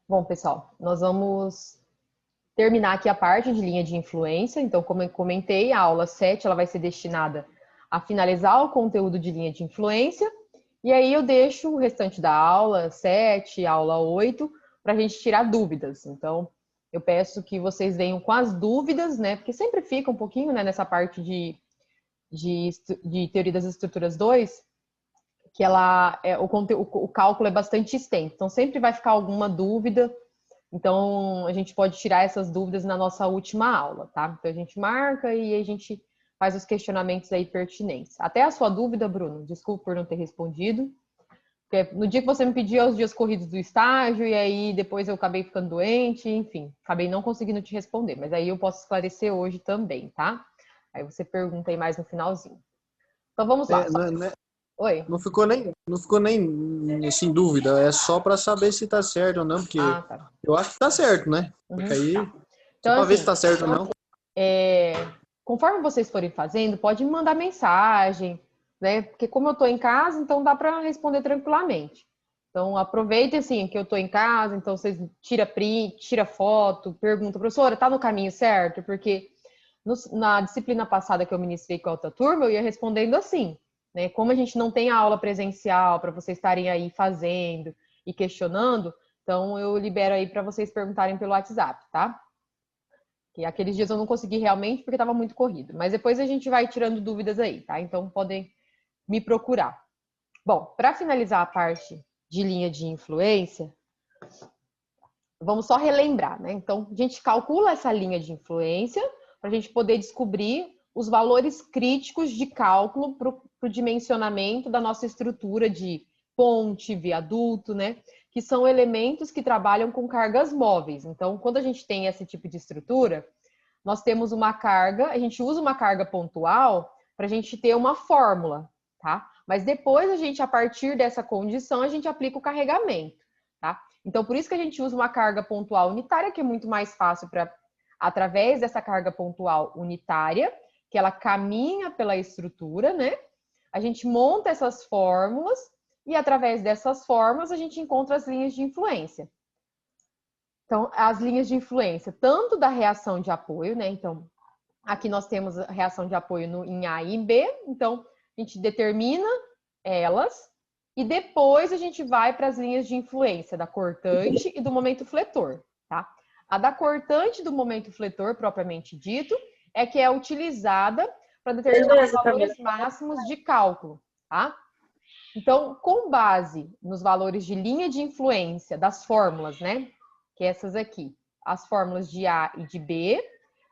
Bom, pessoal, nós vamos terminar aqui a parte de linha de influência. Então, como eu comentei, a aula 7 ela vai ser destinada a finalizar o conteúdo de linha de influência. E aí eu deixo o restante da aula 7, aula 8, para a gente tirar dúvidas. Então, eu peço que vocês venham com as dúvidas, né? Porque sempre fica um pouquinho, né, nessa parte de teoria das estruturas 2, que o cálculo é bastante extenso. Então, sempre vai ficar alguma dúvida. Então, a gente pode tirar essas dúvidas na nossa última aula, tá? Então, a gente marca e a gente faz os questionamentos aí pertinentes. Até a sua dúvida, Bruno, desculpa por não ter respondido. Porque no dia que você me pediu os dias corridos do estágio, e aí depois eu acabei ficando doente, enfim, acabei não conseguindo te responder. Mas aí eu posso esclarecer hoje também, tá? Aí você pergunta aí mais no finalzinho. Então, vamos lá. É, Oi? não ficou nem assim, dúvida, é só para saber se tá certo ou não, porque Ah, tá. eu acho que tá certo, né? Porque Uhum, aí, tá. só Então, para ver se assim, tá certo ou não. é, conforme vocês forem fazendo, pode me mandar mensagem, né? Porque como eu estou em casa, então dá para responder tranquilamente. Então aproveite assim que eu estou em casa, então vocês tira print, tira foto, pergunta, professora, tá no caminho certo? Porque na disciplina passada que eu ministrei com a outra turma, eu ia respondendo assim, né? Como a gente não tem a aula presencial para vocês estarem aí fazendo e questionando, então eu libero aí para vocês perguntarem pelo WhatsApp, tá? E aqueles dias eu não consegui realmente porque estava muito corrido. Mas depois a gente vai tirando dúvidas aí, tá? Então podem me procurar. Bom, para finalizar a parte de linha de influência, vamos só relembrar, né? Então a gente calcula essa linha de influência para a gente poder descobrir os valores críticos de cálculo para o dimensionamento da nossa estrutura de ponte, viaduto, né? Que são elementos que trabalham com cargas móveis. Então, quando a gente tem esse tipo de estrutura, nós temos uma carga, a gente usa uma carga pontual para a gente ter uma fórmula, tá? Mas depois a gente, a partir dessa condição, a gente aplica o carregamento, tá? Então, por isso que a gente usa uma carga pontual unitária, que é muito mais fácil para, através dessa carga pontual unitária, que ela caminha pela estrutura, né? A gente monta essas fórmulas e, através dessas fórmulas, a gente encontra as linhas de influência. Então, as linhas de influência, tanto da reação de apoio, né? Então, aqui nós temos a reação de apoio em A e em B, então a gente determina elas e depois a gente vai para as linhas de influência da cortante e do momento fletor, tá? A da cortante do momento fletor, propriamente dito, é que é utilizada para determinar os valores máximos de cálculo, tá? Então, com base nos valores de linha de influência das fórmulas, né? Que é essas aqui, as fórmulas de A e de B,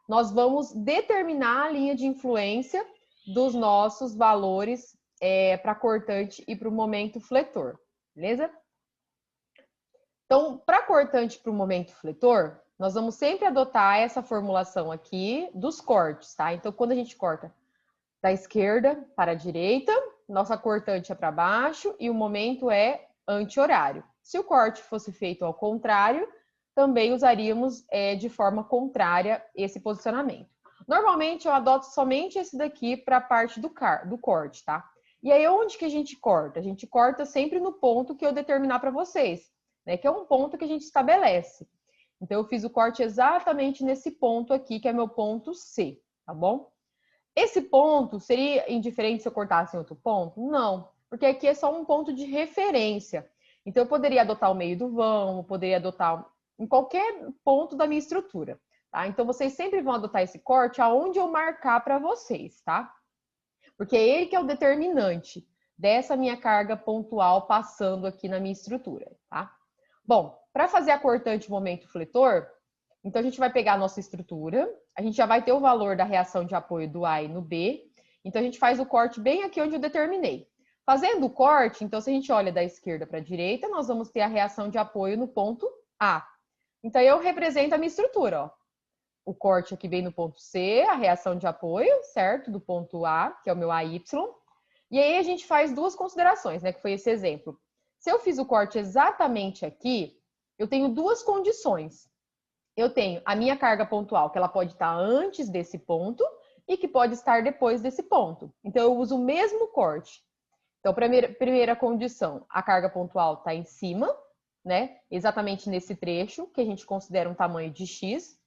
nós vamos determinar a linha de influência dos nossos valores para cortante e para o momento fletor, beleza? Então, para cortante e para o momento fletor, nós vamos sempre adotar essa formulação aqui dos cortes, tá? Então, quando a gente corta da esquerda para a direita, nossa cortante é para baixo e o momento é anti-horário. Se o corte fosse feito ao contrário, também usaríamos de forma contrária esse posicionamento. Normalmente eu adoto somente esse daqui para a parte do corte, tá? E aí onde que a gente corta? A gente corta sempre no ponto que eu determinar para vocês, né? Que é um ponto que a gente estabelece. Então eu fiz o corte exatamente nesse ponto aqui, que é meu ponto C, tá bom? Esse ponto seria indiferente se eu cortasse em outro ponto? Não, porque aqui é só um ponto de referência. Então, eu poderia adotar o meio do vão, eu poderia adotar em qualquer ponto da minha estrutura, tá? Então, vocês sempre vão adotar esse corte aonde eu marcar para vocês, tá? Porque é ele que é o determinante dessa minha carga pontual passando aqui na minha estrutura, tá? Bom, para fazer a cortante momento fletor, então a gente vai pegar a nossa estrutura, a gente já vai ter o valor da reação de apoio do A e no B, então a gente faz o corte bem aqui onde eu determinei. Fazendo o corte, então se a gente olha da esquerda para a direita, nós vamos ter a reação de apoio no ponto A. Então eu represento a minha estrutura, ó. O corte aqui vem no ponto C, a reação de apoio, certo? Do ponto A, que é o meu AY. E aí a gente faz duas considerações, né? Que foi esse exemplo. Se eu fiz o corte exatamente aqui, eu tenho duas condições. Eu tenho a minha carga pontual, que ela pode estar antes desse ponto e que pode estar depois desse ponto. Então, eu uso o mesmo corte. Então, primeira condição, a carga pontual está em cima, né? Exatamente nesse trecho, que a gente considera um tamanho de X.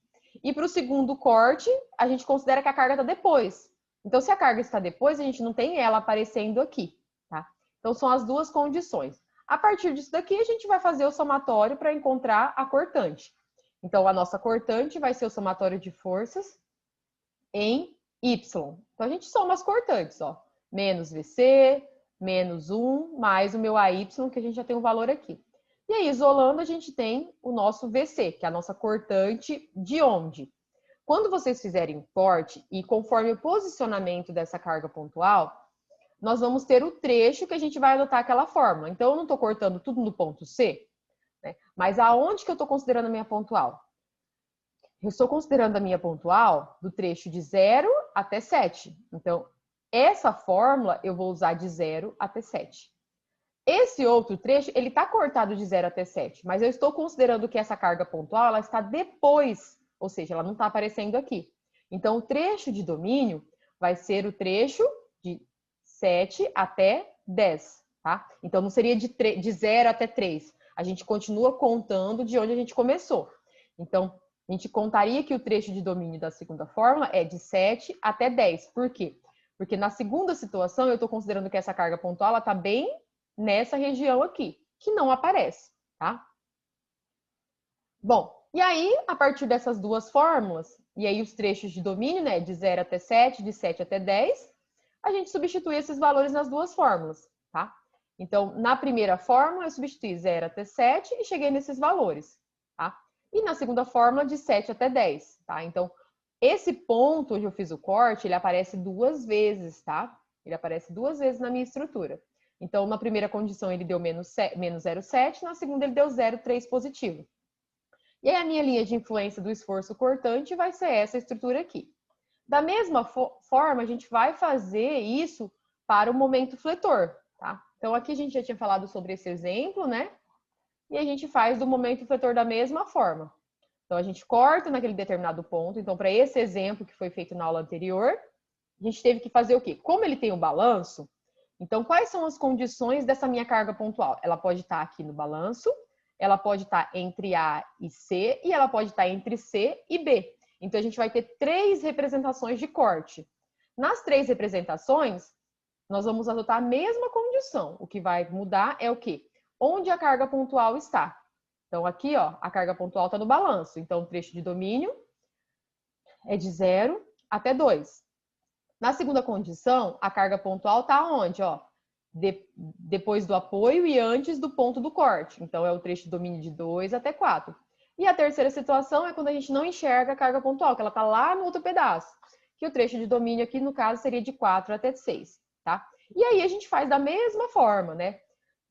E para o segundo corte, a gente considera que a carga está depois. Então, se a carga está depois, a gente não tem ela aparecendo aqui, tá? Então, são as duas condições. A partir disso daqui, a gente vai fazer o somatório para encontrar a cortante. Então, a nossa cortante vai ser o somatório de forças em Y. Então, a gente soma as cortantes, ó. Menos VC, menos 1, mais o meu AY, que a gente já tem o valor aqui. E aí, isolando, a gente tem o nosso VC, que é a nossa cortante de onde? Quando vocês fizerem o corte, e conforme o posicionamento dessa carga pontual, nós vamos ter o trecho que a gente vai adotar aquela fórmula. Então, eu não estou cortando tudo no ponto C, né? Mas aonde que eu estou considerando a minha pontual? Eu estou considerando a minha pontual do trecho de 0 até 7. Então, essa fórmula eu vou usar de 0 até 7. Esse outro trecho, ele está cortado de 0 até 7, mas eu estou considerando que essa carga pontual ela está depois, ou seja, ela não está aparecendo aqui. Então, o trecho de domínio vai ser o trecho de 7 até 10, tá? Então, não seria de 0 até 3. A gente continua contando de onde a gente começou. Então, a gente contaria que o trecho de domínio da segunda fórmula é de 7 até 10. Por quê? Porque na segunda situação, eu estou considerando que essa carga pontual está bem nessa região aqui, que não aparece, tá? Bom, e aí, a partir dessas duas fórmulas, e aí os trechos de domínio, né, de 0 até 7, de 7 até 10, a gente substitui esses valores nas duas fórmulas, tá? Então, na primeira fórmula, eu substituí 0 até 7 e cheguei nesses valores, tá? E na segunda fórmula, de 7 até 10, tá? Então, esse ponto onde eu fiz o corte, ele aparece duas vezes, tá? Ele aparece duas vezes na minha estrutura. Então, na primeira condição, ele deu menos 0,7, na segunda, ele deu 0,3 positivo. E aí, a minha linha de influência do esforço cortante vai ser essa estrutura aqui. Da mesma forma, a gente vai fazer isso para o momento fletor, tá? Então, aqui a gente já tinha falado sobre esse exemplo, né? E a gente faz do momento fletor da mesma forma. Então, a gente corta naquele determinado ponto. Então, para esse exemplo que foi feito na aula anterior, a gente teve que fazer o quê? Como ele tem o balanço, então, quais são as condições dessa minha carga pontual? Ela pode estar aqui no balanço, ela pode estar entre A e C, e ela pode estar entre C e B. Então, a gente vai ter 3 representações de corte. Nas 3 representações, nós vamos adotar a mesma condição. O que vai mudar é o quê? Onde a carga pontual está. Então, aqui, ó, a carga pontual está no balanço. Então, o trecho de domínio é de 0 até 2. Na segunda condição, a carga pontual está onde? Ó, depois do apoio e antes do ponto do corte. Então, é o trecho de domínio de 2 até 4. E a terceira situação é quando a gente não enxerga a carga pontual, que ela está lá no outro pedaço. Que o trecho de domínio aqui, no caso, seria de 4 até 6, tá? E aí a gente faz da mesma forma, né?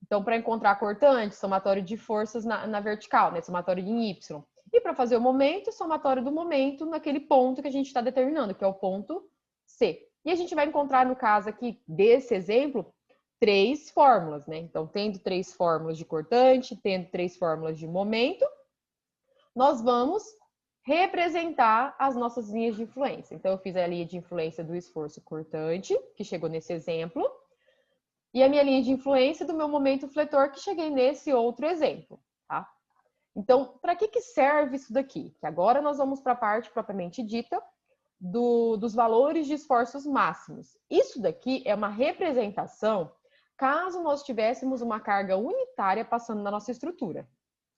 Então, para encontrar a cortante, somatório de forças na vertical, né? Somatório em Y. E para fazer o momento, somatório do momento naquele ponto que a gente está determinando, que é o ponto C. E a gente vai encontrar, no caso aqui desse exemplo, 3 fórmulas, né? Então, tendo 3 fórmulas de cortante, tendo 3 fórmulas de momento, nós vamos representar as nossas linhas de influência. Então, eu fiz a linha de influência do esforço cortante, que chegou nesse exemplo, e a minha linha de influência do meu momento fletor, que cheguei nesse outro exemplo, tá? Então, para que serve isso daqui? Que agora nós vamos para a parte propriamente dita dos valores de esforços máximos. Isso daqui é uma representação caso nós tivéssemos uma carga unitária passando na nossa estrutura.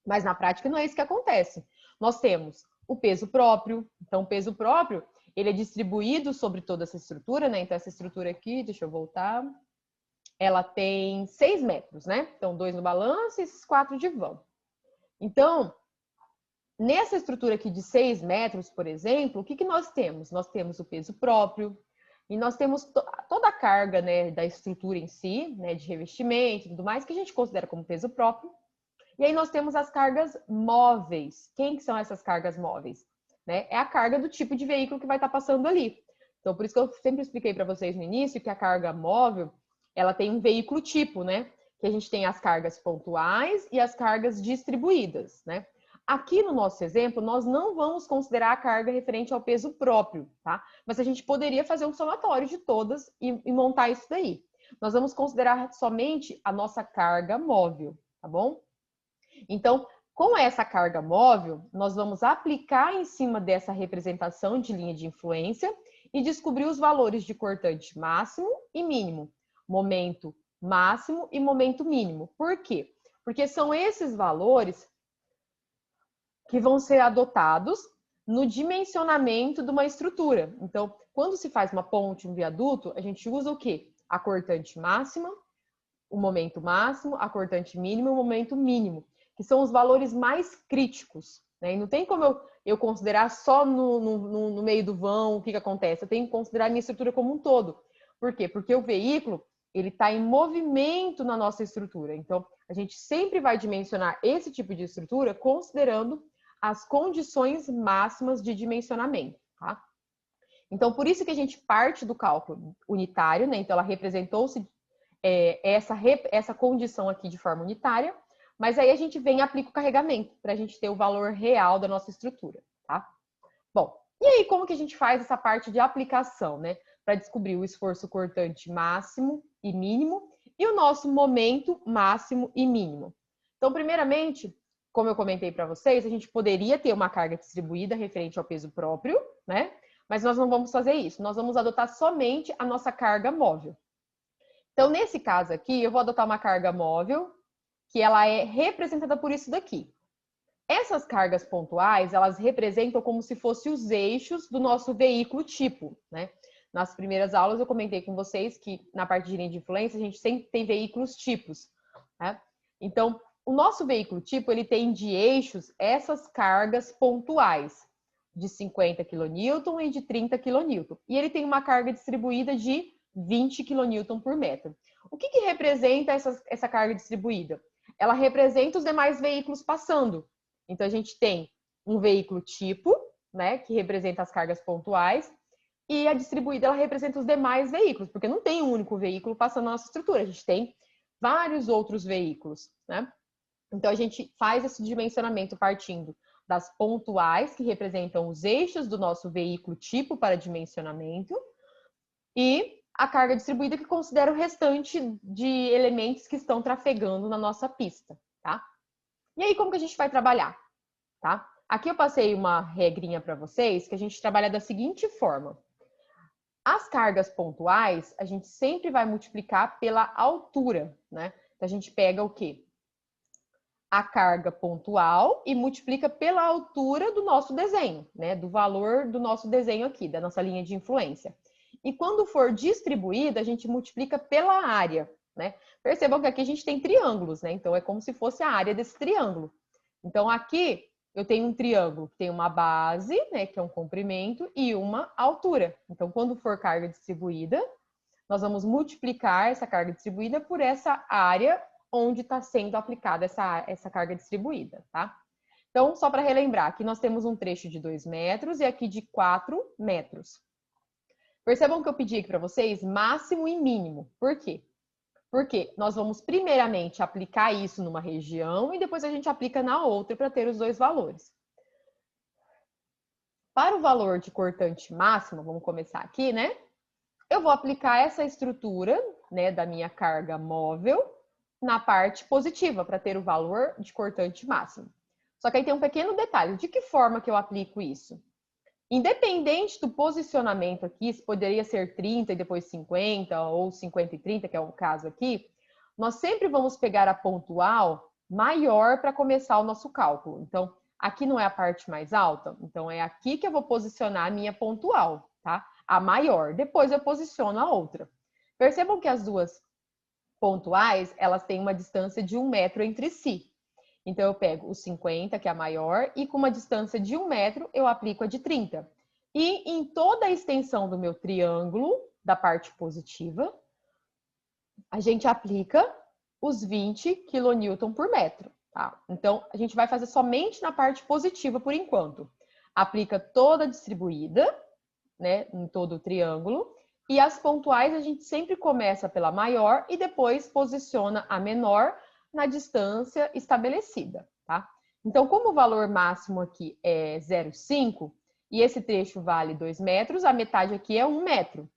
Mas na prática não é isso que acontece. Nós temos o peso próprio. Então, o peso próprio, ele é distribuído sobre toda essa estrutura, né? Então, essa estrutura aqui, deixa eu voltar, ela tem 6 metros, né? Então, 2 no balanço e esses 4 de vão. Então, nessa estrutura aqui de 6 metros, por exemplo, o que nós temos? Nós temos o peso próprio e nós temos toda a carga, né, da estrutura em si, né, de revestimento e tudo mais, que a gente considera como peso próprio. E aí nós temos as cargas móveis. Quem que são essas cargas móveis? Né? É a carga do tipo de veículo que vai estar passando ali. Então, por isso que eu sempre expliquei para vocês no início que a carga móvel, ela tem um veículo tipo, né? Que a gente tem as cargas pontuais e as cargas distribuídas, né? Aqui no nosso exemplo, nós não vamos considerar a carga referente ao peso próprio, tá? Mas a gente poderia fazer um somatório de todas e montar isso daí. Nós vamos considerar somente a nossa carga móvel, tá bom? Então, com essa carga móvel, nós vamos aplicar em cima dessa representação de linha de influência e descobrir os valores de cortante máximo e mínimo, momento máximo e momento mínimo. Por quê? Porque são esses valores que vão ser adotados no dimensionamento de uma estrutura. Então, quando se faz uma ponte, um viaduto, a gente usa o quê? A cortante máxima, o momento máximo, a cortante mínima e o momento mínimo, que são os valores mais críticos, né? E não tem como eu considerar só no meio do vão o que acontece. Eu tenho que considerar a minha estrutura como um todo. Por quê? Porque o veículo, ele está em movimento na nossa estrutura. Então, a gente sempre vai dimensionar esse tipo de estrutura considerando as condições máximas de dimensionamento, tá? Então, por isso que a gente parte do cálculo unitário, né? Então, ela representou-se essa condição aqui de forma unitária, mas aí a gente vem e aplica o carregamento para a gente ter o valor real da nossa estrutura, tá? Bom, e aí como que a gente faz essa parte de aplicação, né? Para descobrir o esforço cortante máximo e mínimo e o nosso momento máximo e mínimo. Então, primeiramente, como eu comentei para vocês, a gente poderia ter uma carga distribuída referente ao peso próprio, né? Mas nós não vamos fazer isso. Nós vamos adotar somente a nossa carga móvel. Então, nesse caso aqui, eu vou adotar uma carga móvel, que ela é representada por isso daqui. Essas cargas pontuais, elas representam como se fossem os eixos do nosso veículo tipo, né? Nas primeiras aulas eu comentei com vocês que na parte de linha de influência a gente sempre tem veículos tipos, né? Então, o nosso veículo tipo, ele tem de eixos essas cargas pontuais de 50 kN e de 30 kN. E ele tem uma carga distribuída de 20 kN por metro. O que representa essa carga distribuída? Ela representa os demais veículos passando. Então, a gente tem um veículo tipo, né, que representa as cargas pontuais, e a distribuída, ela representa os demais veículos, porque não tem um único veículo passando na nossa estrutura, a gente tem vários outros veículos, né? Então, a gente faz esse dimensionamento partindo das pontuais, que representam os eixos do nosso veículo tipo para dimensionamento, e a carga distribuída, que considera o restante de elementos que estão trafegando na nossa pista, tá? E aí, como que a gente vai trabalhar, tá? Aqui eu passei uma regrinha para vocês, que a gente trabalha da seguinte forma. As cargas pontuais, a gente sempre vai multiplicar pela altura, né? Então, a gente pega o quê? A carga pontual e multiplica pela altura do nosso desenho, né? Do valor do nosso desenho aqui, da nossa linha de influência. E quando for distribuída, a gente multiplica pela área, né? Percebam que aqui a gente tem triângulos, né? Então, é como se fosse a área desse triângulo. Então, aqui eu tenho um triângulo que tem uma base, né? Que é um comprimento, e uma altura. Então, quando for carga distribuída, nós vamos multiplicar essa carga distribuída por essa área onde está sendo aplicada essa carga distribuída, tá? Então, só para relembrar, aqui nós temos um trecho de 2 metros e aqui de 4 metros. Percebam que eu pedi aqui para vocês máximo e mínimo. Por quê? Porque nós vamos primeiramente aplicar isso numa região e depois a gente aplica na outra para ter os dois valores. Para o valor de cortante máximo, vamos começar aqui, né? Eu vou aplicar essa estrutura, né, da minha carga móvel na parte positiva para ter o valor de cortante máximo. Só que aí tem um pequeno detalhe. De que forma que eu aplico isso? Independente do posicionamento aqui, se poderia ser 30 e depois 50 ou 50 e 30, que é o caso aqui, nós sempre vamos pegar a pontual maior para começar o nosso cálculo. Então, aqui não é a parte mais alta, então é aqui que eu vou posicionar a minha pontual, tá? A maior. Depois eu posiciono a outra. Percebam que as duas pontuais, elas têm uma distância de 1 metro entre si. Então, eu pego o 50, que é a maior, e com uma distância de 1 metro, eu aplico a de 30. E em toda a extensão do meu triângulo, da parte positiva, a gente aplica os 20 kN por metro, tá? Então, a gente vai fazer somente na parte positiva por enquanto. Aplica toda a distribuída, né, em todo o triângulo, e as pontuais a gente sempre começa pela maior e depois posiciona a menor na distância estabelecida, tá? Então, como o valor máximo aqui é 0,5 e esse trecho vale 2 metros, a metade aqui é 1 metro.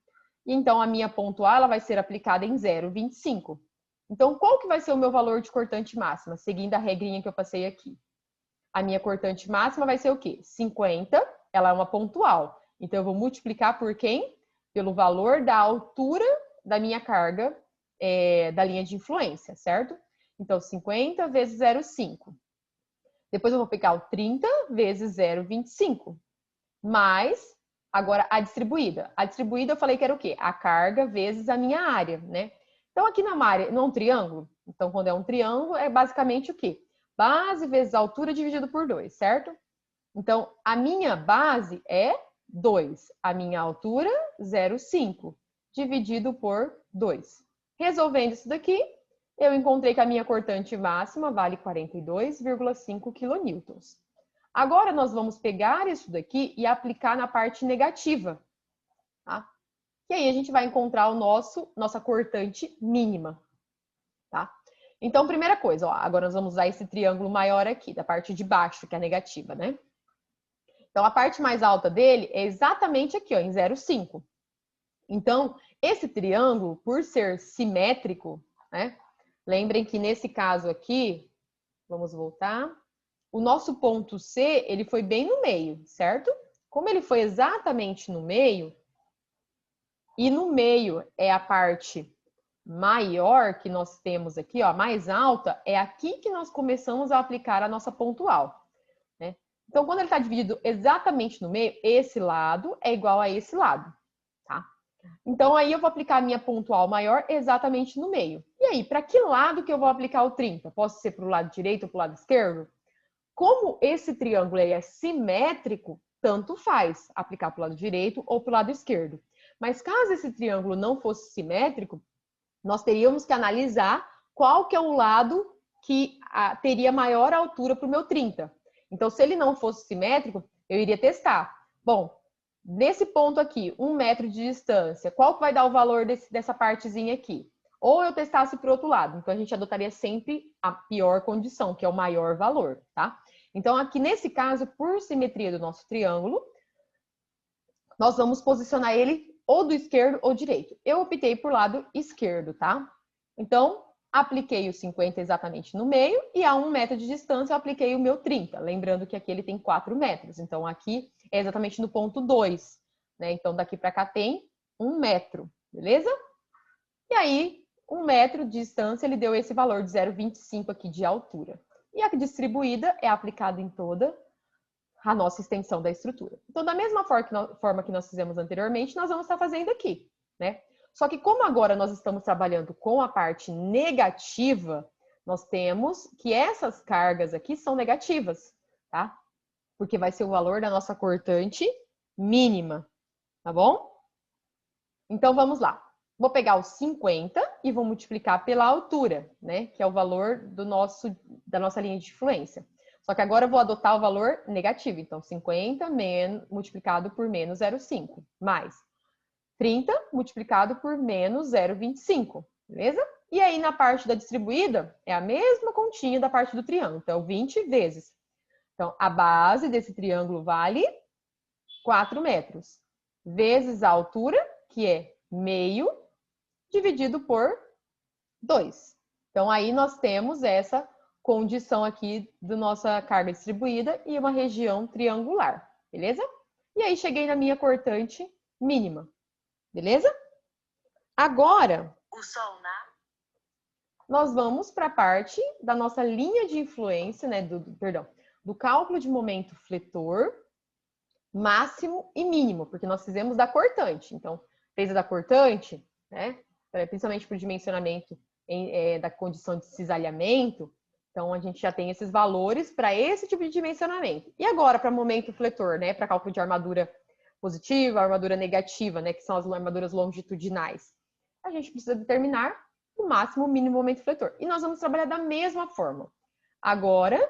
Então, a minha pontual ela vai ser aplicada em 0,25. Então, qual que vai ser o meu valor de cortante máxima, seguindo a regrinha que eu passei aqui? A minha cortante máxima vai ser o quê? 50, ela é uma pontual. Então, eu vou multiplicar por quem? Pelo valor da altura da minha carga da linha de influência, certo? Então, 50 vezes 0,5. Depois eu vou pegar o 30 vezes 0,25. Mais, agora, a distribuída. A distribuída eu falei que era o quê? A carga vezes a minha área, né? Então, aqui na área, não é um triângulo? Então, quando é um triângulo, é basicamente o quê? Base vezes altura dividido por 2, certo? Então, a minha base é 2. A minha altura, 0,5. Dividido por 2. Resolvendo isso daqui, eu encontrei que a minha cortante máxima vale 42,5 kN. Agora, nós vamos pegar isso daqui e aplicar na parte negativa, tá? E aí, a gente vai encontrar nossa cortante mínima, tá? Então, primeira coisa, ó, agora nós vamos usar esse triângulo maior aqui, da parte de baixo, que é a negativa, né? Então, a parte mais alta dele é exatamente aqui, ó, em 0,5. Então, esse triângulo, por ser simétrico, né? Lembrem que nesse caso aqui, vamos voltar, o nosso ponto C, ele foi bem no meio, certo? Como ele foi exatamente no meio, e no meio é a parte maior que nós temos aqui, ó, mais alta, é aqui que nós começamos a aplicar a nossa pontual, né? Então, quando ele está dividido exatamente no meio, esse lado é igual a esse lado, tá? Então, aí eu vou aplicar a minha pontual maior exatamente no meio. E aí, para que lado que eu vou aplicar o 30? Posso ser para o lado direito ou para o lado esquerdo? Como esse triângulo é simétrico, tanto faz aplicar para o lado direito ou para o lado esquerdo. Mas caso esse triângulo não fosse simétrico, nós teríamos que analisar qual que é o lado que teria maior altura para o meu 30. Então, se ele não fosse simétrico, eu iria testar. Bom, nesse ponto aqui, 1 metro de distância, qual que vai dar o valor dessa partezinha aqui? Ou eu testasse para o outro lado. Então, a gente adotaria sempre a pior condição, que é o maior valor, tá? Então, aqui nesse caso, por simetria do nosso triângulo, nós vamos posicionar ele ou do esquerdo ou direito. Eu optei por lado esquerdo, tá? Então, apliquei o 50 exatamente no meio e a 1 metro de distância eu apliquei o meu 30. Lembrando que aqui ele tem 4 metros. Então, aqui é exatamente no ponto 2, né? Então, daqui para cá tem 1 metro, beleza? E aí, 1 metro de distância, ele deu esse valor de 0,25 aqui de altura. E a distribuída é aplicada em toda a nossa extensão da estrutura. Então, da mesma forma que nós fizemos anteriormente, nós vamos estar fazendo aqui, né? Só que como agora nós estamos trabalhando com a parte negativa, nós temos que essas cargas aqui são negativas, tá? Porque vai ser o valor da nossa cortante mínima, tá bom? Então, vamos lá. Vou pegar os 50 e vou multiplicar pela altura, né? Que é o valor da nossa linha de influência. Só que agora eu vou adotar o valor negativo. Então, 50 multiplicado por menos 0,5. Mais 30 multiplicado por menos 0,25. Beleza? E aí, na parte da distribuída, é a mesma continha da parte do triângulo. Então, 20 vezes. Então, a base desse triângulo vale 4 metros. Vezes a altura, que é meio, dividido por 2. Então, aí nós temos essa condição aqui da nossa carga distribuída e uma região triangular, beleza? E aí, cheguei na minha cortante mínima, beleza? Agora, nós vamos para a parte da nossa linha de influência, né? Do cálculo de momento fletor máximo e mínimo, porque nós fizemos da cortante. Então, fez a da cortante, né? Principalmente para o dimensionamento da condição de cisalhamento. Então, a gente já tem esses valores para esse tipo de dimensionamento. E agora, para momento fletor, né? Para cálculo de armadura positiva, armadura negativa, né? Que são as armaduras longitudinais. A gente precisa determinar o máximo, o mínimo momento fletor. E nós vamos trabalhar da mesma forma. Agora,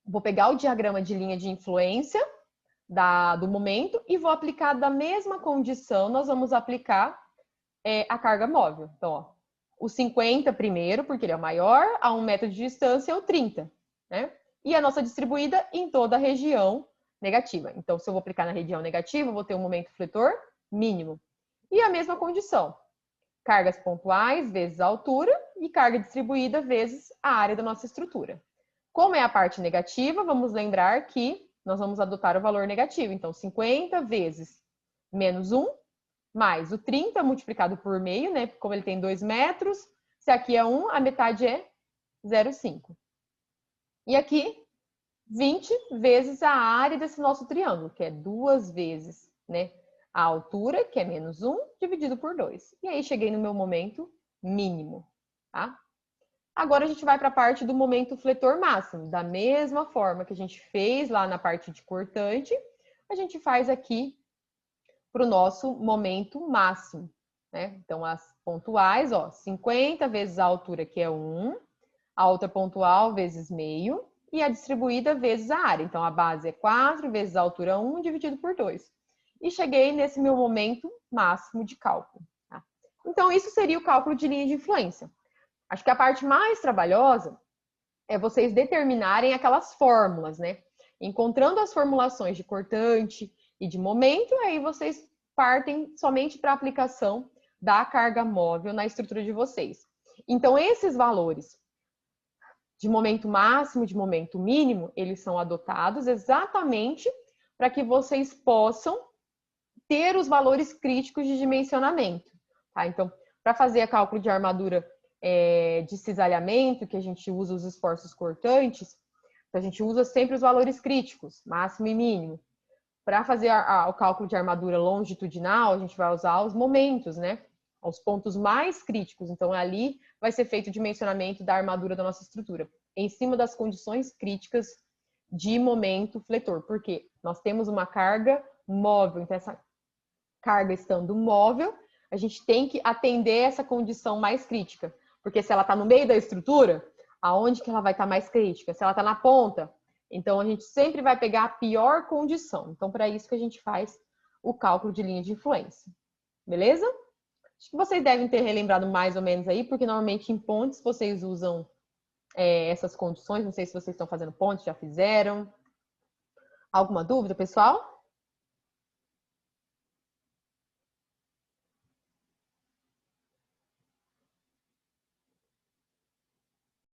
vou pegar o diagrama de linha de influência do momento e vou aplicar da mesma condição, nós vamos aplicar a carga móvel. Então, ó, o 50 primeiro, porque ele é o maior, a 1 metro de distância é o 30, né? E a nossa distribuída em toda a região negativa. Então, se eu vou aplicar na região negativa, eu vou ter um momento fletor mínimo. E a mesma condição, cargas pontuais vezes a altura, e carga distribuída vezes a área da nossa estrutura. Como é a parte negativa, vamos lembrar que nós vamos adotar o valor negativo. Então, 50 vezes menos 1, mais o 30 multiplicado por meio, né? Como ele tem 2 metros, se aqui é 1, a metade é 0,5. E aqui, 20 vezes a área desse nosso triângulo, que é 2 vezes, né, a altura, que é menos 1, dividido por 2. E aí, cheguei no meu momento mínimo, tá? Agora, a gente vai para a parte do momento fletor máximo. Da mesma forma que a gente fez lá na parte de cortante, a gente faz aqui para o nosso momento máximo, né? Então, as pontuais, ó, 50 vezes a altura, que é 1, a outra pontual vezes meio, e a distribuída vezes a área. Então, a base é 4 vezes a altura 1 dividido por 2. E cheguei nesse meu momento máximo de cálculo. Tá? Então, isso seria o cálculo de linha de influência. Acho que a parte mais trabalhosa é vocês determinarem aquelas fórmulas, né? Encontrando as formulações de cortante e de momento, aí vocês partem somente para a aplicação da carga móvel na estrutura de vocês. Então, esses valores de momento máximo, de momento mínimo, eles são adotados exatamente para que vocês possam ter os valores críticos de dimensionamento. Tá? Então, para fazer cálculo de armadura de cisalhamento, que a gente usa os esforços cortantes, a gente usa sempre os valores críticos, máximo e mínimo. Para fazer o cálculo de armadura longitudinal, a gente vai usar os momentos, né? Os pontos mais críticos. Então, ali vai ser feito o dimensionamento da armadura da nossa estrutura, em cima das condições críticas de momento fletor. Porque nós temos uma carga móvel, então essa carga estando móvel, a gente tem que atender essa condição mais crítica. Porque se ela está no meio da estrutura, aonde que ela vai estar mais crítica? Se ela está na ponta, então a gente sempre vai pegar a pior condição. Então, para isso que a gente faz o cálculo de linha de influência. Beleza? Acho que vocês devem ter relembrado mais ou menos aí, porque normalmente em pontes vocês usam essas condições. Não sei se vocês estão fazendo pontes, já fizeram. Alguma dúvida, pessoal?